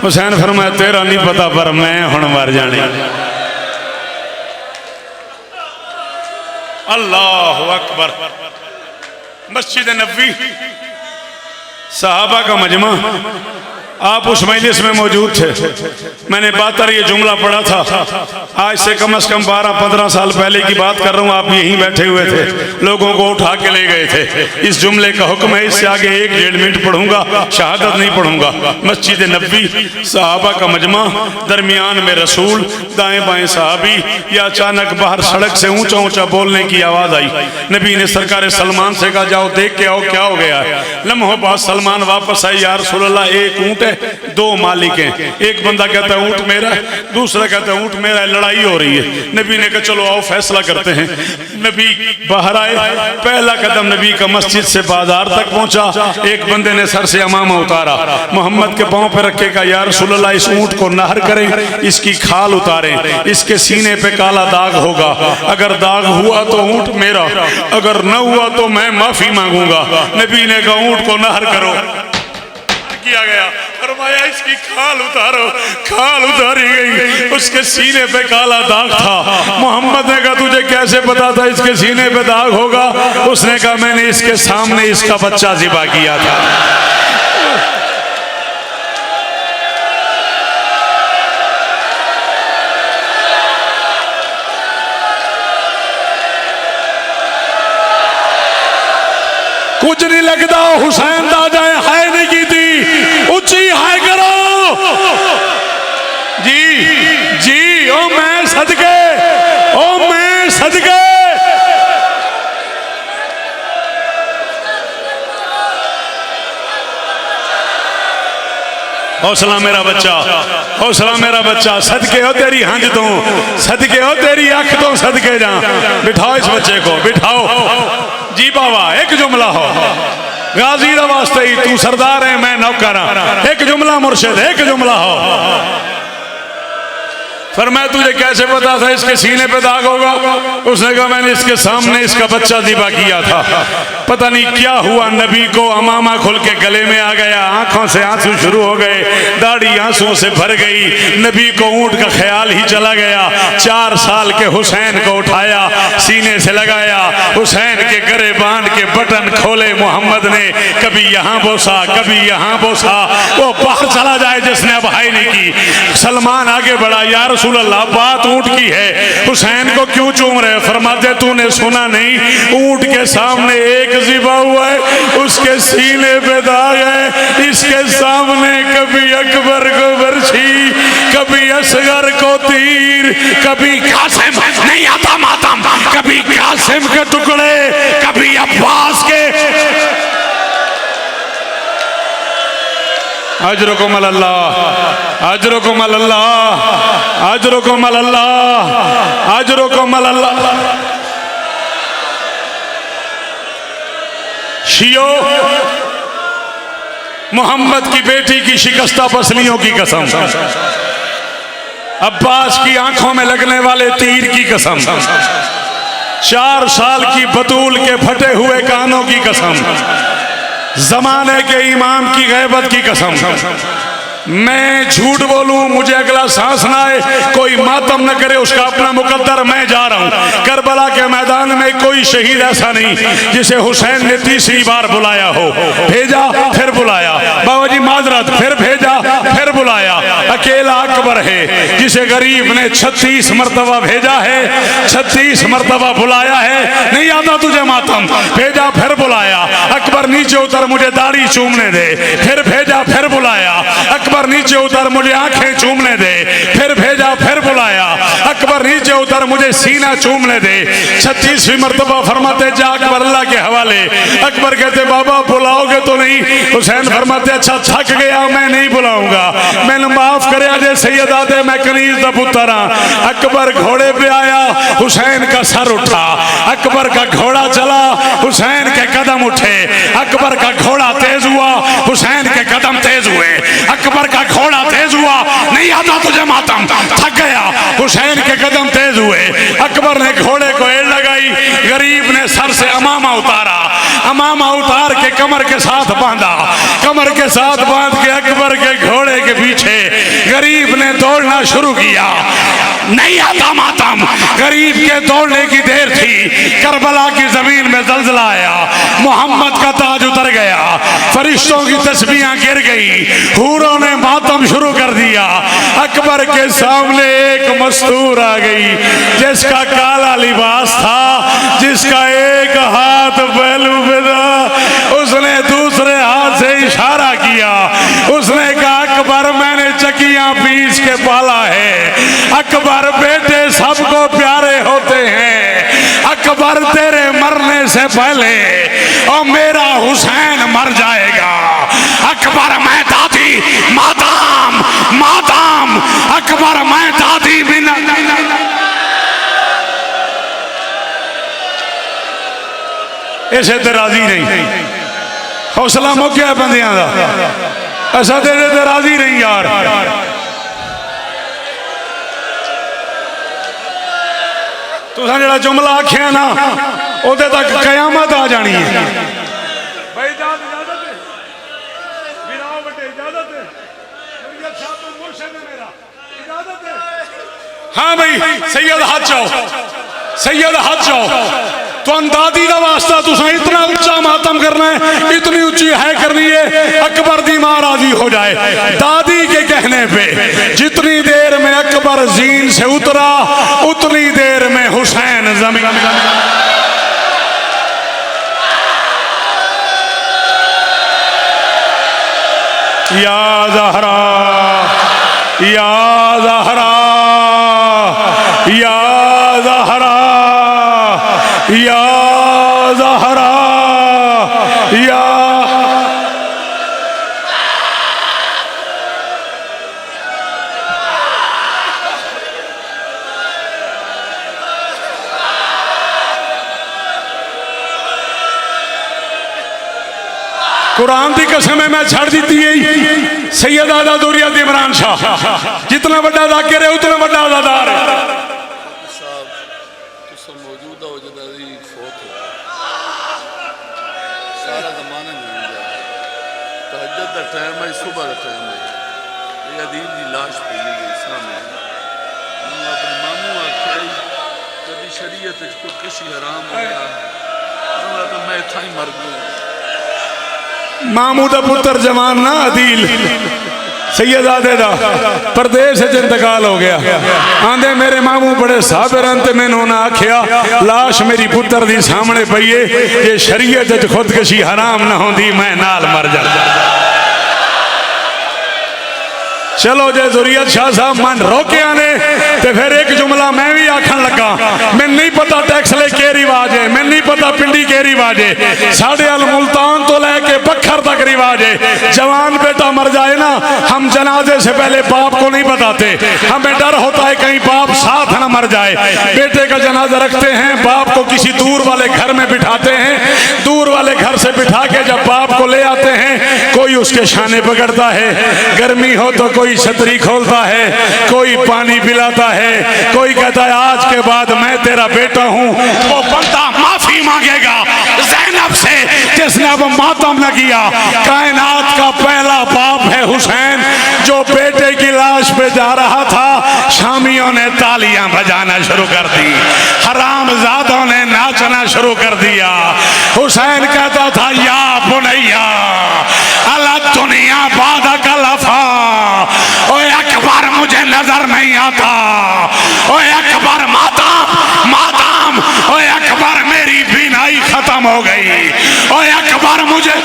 हुसैन फरमाया तेरा नहीं पता पर मैं हुण मर जानी। अल्लाहु अकबर। मस्जिद नबी सहाबा का मजमा, आप उस मजलिस में मौजूद थे। मैंने बात कर ये जुमला पढ़ा था, आज से कम 12-15 साल पहले की बात कर रहा हूँ। आप यहीं बैठे हुए थे, लोगों को उठा के ले गए थे। इस जुमले का हुक्म है, इससे आगे 1-1.5 मिनट पढ़ूंगा, शहादत नहीं पढ़ूंगा। मस्जिद नबी सहाबा का मजमा, दरमियान में रसूल, दाएं बाएं सहाबी। या अचानक बाहर सड़क से ऊंचा ऊंचा बोलने की आवाज आई। नबी ने सरकार सलमान से कहा जाओ देख के आओ क्या हो गया है। लम्हों बाद सलमान वापस आए, या रसूल अल्लाह एक ऊंट है, 2 मालिक हैं। एक बंदा कहता है ऊंट मेरा, दूसरा कहता है ऊंट मेरा, लड़ाई हो रही है। नबी ने कहा चलो आओ फैसला करते हैं। नबी बाहर आए, पहला कदम नबी का मस्जिद से बाजार तक पहुंचा। एक बंदे ने सर से अमामा उतारा, मोहम्मद के पांव पे रखे का या रसूल अल्लाह इस ऊंट को नहर करें, इसकी खाल उतारें, इसके सीने पे काला दाग होगा, अगर दाग हुआ तो ऊंट मेरा, अगर न हुआ तो मैं माफी मांगूंगा। नबी ने कहा ऊंट को नहर करो। किया गया। फरमाया इसकी खाल उतारो। खाल उतारी गई, उसके सीने पे काला दाग था। मोहम्मद ने कहा तुझे कैसे पता था इसके सीने पे दाग होगा? उसने कहा मैंने इसके सामने इसका बच्चा ज़िबा किया था। कुछ नहीं लगता हुसैन दा जाए हाय नहीं की थी, उच्ची हाय करो जी जी। ओ मैं सदके, ओ मैं सदके। हौसला मेरा बच्चा, हौसला मेरा बच्चा। सदके हो तेरी हंज तो, सदके हो तेरी अख तो, सदके जा। बिठाओ इस बच्चे को, बिठाओ जी बाबा। एक जुमला हो गाजी दा वास्ते ही, तू सरदार है मैं नौकर हां। एक जुमला मुर्शिद, एक जुमला हो। फिर मैं तुझे कैसे पता था इसके सीने पे दाग होगा? उसने कहा मैंने इसके सामने इसका बच्चा ज़िबा किया था। पता नहीं क्या हुआ, नबी को अमामा खुल के गले में आ गया, आंखों से आंसू शुरू हो गए, दाढ़ी आंसुओं से भर गई। नबी को ऊंट का ख्याल ही चला गया। 4 साल के हुसैन को उठाया, सीने से लगाया, हुसैन के गरे बांध के बटन खोले। मोहम्मद ने कभी यहाँ बोसा, कभी यहाँ बोसा। वो बाहर चला जाए जिसने अब हाय नहीं की। सलमान आगे बढ़ा, या रसूल अल्लाह बात ऊंट की है, हुसैन को क्यों चूम रहे? फरमाते तूने सुना नहीं, ऊंट के सामने एक ज़िबा हुआ है, उसके सीने पे दाग है। इसके सामने कभी अकबर को बरछी, कभी असगर को तीर, कभी कासिम नहीं आता मातम, कभी कासिम के टुकड़े, कभी अब्बास के। अजरुकुम अल्लाह, अजरुकुम अल्लाह, अजरुकुम अल्लाह, अजरुकुम अल्लाह। शियो, मोहम्मद की बेटी की शिकस्ता पसलियों की कसम, अब्बास की आंखों में लगने वाले तीर की कसम, 4 साल की बतूल के फटे हुए कानों की कसम, जमाने के इमाम की गैबत की कसम। मैं झूठ बोलूं, मुझे अगला सांस ना आए, कोई मातम न करे, उसका अपना मुकद्दर। मैं जा रहा हूं करबला के मैदान में। कोई शहीद ऐसा नहीं जिसे हुसैन ने 3री बार बुलाया हो। भेजा फिर बुलाया, बाबा जी माजरत, फिर भेजा फिर बुलाया। अकेला अकबर है जिसे गरीब ने 36 मरतबा भेजा है, 36 मरतबा बुलाया है। नहीं आता तुझे मातम? भेजा फिर बुलाया। अकबर नीचे उतर, मुझे दाढ़ी चूमने दे। फिर भेजा फिर बुलाया। अकबर नीचे उतर, मुझे आंखें चूमने दे। फिर भेजा फिर बुलाया। अकबर नीचे उतर, मुझे सीना चूमने दे। 36वीं मरतबा फरमाते जा अकबर अल्लाह के हवाले। अकबर कहते बाबा बुलाओगे तो नहीं? हुसैन फरमाते अच्छा थक गया, मैं नहीं बुलाऊंगा, मैंने माफ करे जे सैयदा दे, मैं कनीज दा पुत्र हां। अकबर घोड़े पे आया, हुसैन का सर उठा। अकबर का घोड़ा चला, हुसैन के कदम उठे। अकबर का घोड़ा तेज हुआ, हुसैन के कदम तेज हुए। अकबर का घोड़ा तेज हुआ, नहीं आता तुझे मातम? थक गया, हुसैन के कदम तेज हुए। अकबर ने घोड़े को एड़ लगाई, गरीब ने सर से अमामा उतारा, अमामा उतार के कमर के साथ बांधा, कमर के साथ बांध के अकबर के घोड़े के पीछे गरीब ने दौड़ना शुरू किया। नहीं आता मातम, गरीब के दौड़ने की देर थी। करबला की जमीन में जल्जला आया, मोहम्मद का ताज उतर गया, फरिश्तों की तस्बीहां गिर गई, हूरों ने मातम शुरू कर दिया। अकबर के सामने एक मस्तूर आ गई जिसका काला लिबास था, जिसका एक हाथ पहलू पे था। उसने दूसरे हाथ से इशारा किया, उसने कहा अकबर मैंने चकियां पीस के पाला है। अकबर बेटे सबको प्यारे होते हैं। अकबर तेरे मरने से पहले और मेरा हुसैन मर जाएगा। अकबर मैं दादी माताम, माताम अकबर मैं दादी बिना। इसे ते राजी नहीं, हौसला मुक गया बंदियां दा। ऐसा तेरे ते राजी नहीं यार। तुसां जेड़ा जुमला आख्या ना, ओदे तक कयामत आ जानी है। भाई इजाजत है, बिराओ बटे इजाजत है। हाँ भाई सैयद हाथ जाओ, सैयद हाथ जाओ। तो दादी का वास्ता तुसा इतना उच्चा मातम करना है, इतनी ऊंची है करनी है अकबर दी मां राजी हो जाए। दादी के कहने पे जितनी देर में अकबर जीन से उतरा उतनी देर में हुसैन जमीन। या ज़हरा या ज़हरा या ज़हरा या ज़हरा या कुरान की कसम है मैं छड़ दी है सैयद आदा दुरिया इमरान शाह जितना बड़ा जाकिर है उतना बड़ा अदादार है। मौजूदा हो जदा फोत हो सारा जमाना नहीं होता तहज्जुद का टाइम है सुबह का टाइम है ये अदील की लाश पई है सामने मैं अपने मामू आखे कभी शरीयत को किसी हराम होया तो मैं इतना ही मर गया। मामू दा पुत्र जवान ना अदील सैयदादे दा परदेश च इंतकाल हो गया। आंदे मेरे मामू बड़े साबिर हैं ते मैनू उन्हें आख्या लाश मेरी पुत्र दी सामने पई है जे शरीयत च खुदकशी हराम ना होंदी मैं नाल मर जांदा। चलो जे जुरियत शाह साहब मन रोकिया ने ते फिर एक जुमला मैं भी आखन लगा। मैं नहीं पता टैक्स ले के रिवाज है, मैं नहीं पता पिंडी के रिवाज है, साढ़े अल मुल्तान तो लेके बखर तक रिवाज है। जवान बेटा मर जाए ना हम जनाजे से पहले बाप को नहीं बताते, हमें डर होता है कहीं बाप साथ ना मर जाए। बेटे का जनाजा रखते हैं, बाप को किसी दूर वाले घर में बिठाते हैं, दूर वाले घर से बिठा के जब बाप को ले आते हैं कोई उसके शाने पकड़ता है, गर्मी हो तो कोई छतरी खोलता है, कोई पानी पिलाता है, कोई कहता है आज के बाद मैं तेरा बेटा हूं। वो बंदा माफी मांगेगा ज़ैनब से जिसने अब मातम न किया। कायनात का पहला बाप है हुसैन जो बेटे की लाश पे जा रहा था, शामियों ने तालियां बजाना शुरू कर दी, हरामजादों ने नाचना शुरू कर दिया। हुसैन कहता था या बुनैया अला दुनिया बादा का लफा, ओए अकबर मुझे नजर नहीं आता, ओए अकबर मातम मातम, ओए अकबर मेरी बीनाई खत्म हो गई, ओए अकबर मुझे